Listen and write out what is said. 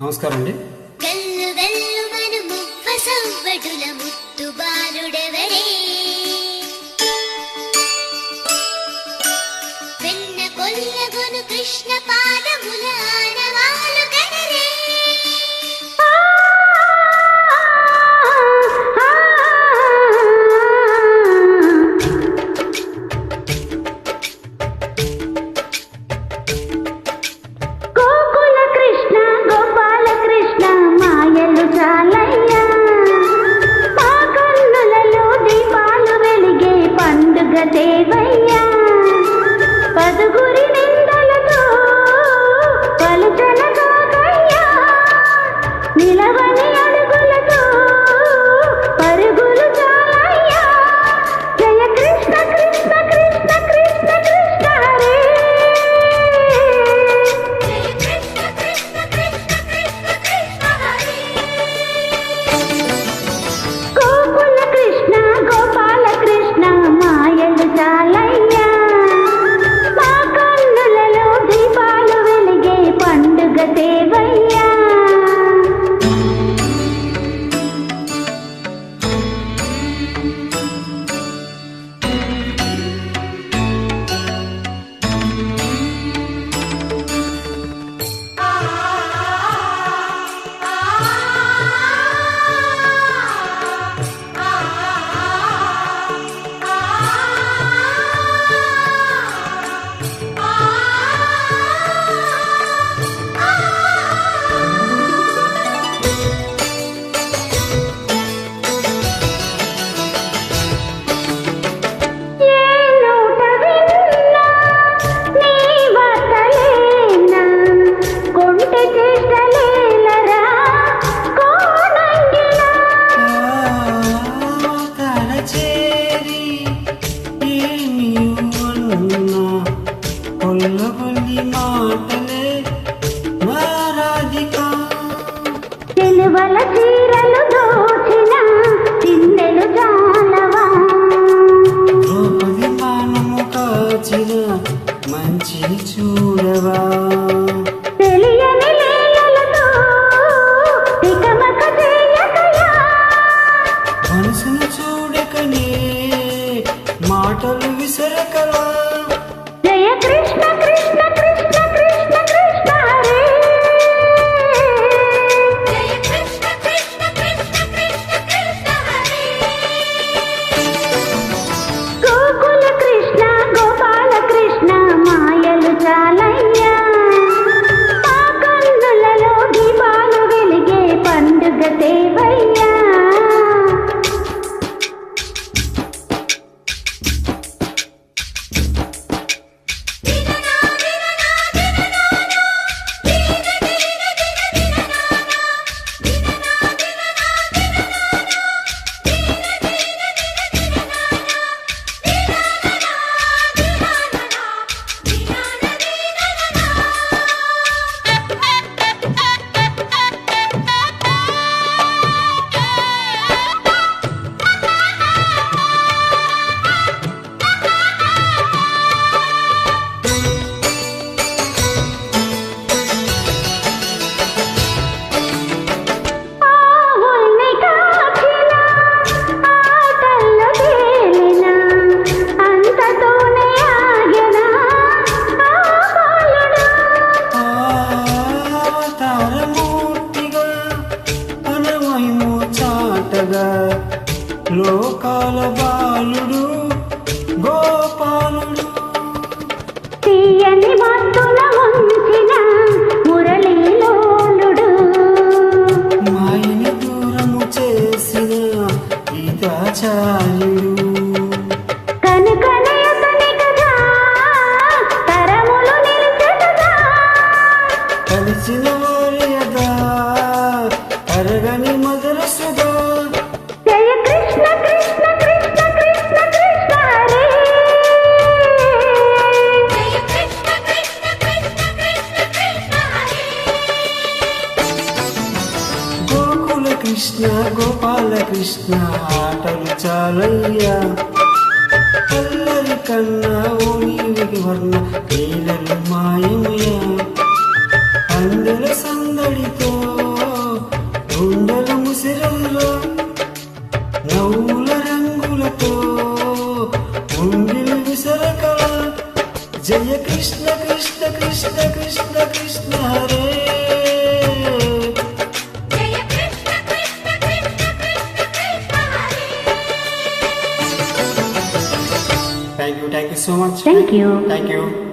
నమస్కారం అండి. గల్లు గల్లు మను మువ్వ సవ్వడుల ముత్తు బాలుడెవరే వెన్న కొల్లగొను కృష్ణ పాదముల ఆనవాలు గనరే మంచి చూడవా మనసును చూడకనే మాటలు విసరకలా జయ కృష్ణ కృష్ణ కృష్ణ కృష్ణ కృష్ణ హరే జయ కృష్ణ కృష్ణ కృష్ణ కృష్ణ కృష్ణ హరే గోకుల కృష్ణ గోపాల కృష్ణ మాయలు చాలయ్యా మా కన్నులలో దీపాలు వెలిగే పండుగ దేవయ్యా లోకాల బాలుడు గోపాలుడు తీయని మత్తుల వంచిన మురళీలోలుడు మాయని దూరము చేసిన గీతాచార్యుడు కనుకనే అతని కదా తరములు నిలిచెదగా కలిసిన వారి యదా తరగని మధుర సుధా జయ కృష్ణ కృష్ణ కృష్ణ కృష్ణ కృష్ణ హరే జయ కృష్ణ కృష్ణ కృష్ణ కృష్ణ కృష్ణ హరే గోకుల కృష్ణ గోపాల కృష్ణ ఆటలు చాలయ్యా అల్లరి కన్నా ఓ నీవికి వర్ణ లీలలు మాయమయ్యా అందరి సందడితో జయ కృష్ణ కృష్ణ కృష్ణ కృష్ణ కృష్ణ హరే. జయ కృష్ణ కృష్ణ కృష్ణ కృష్ణ కృష్ణ హరే. Thank you so much. Thank you. Thank you.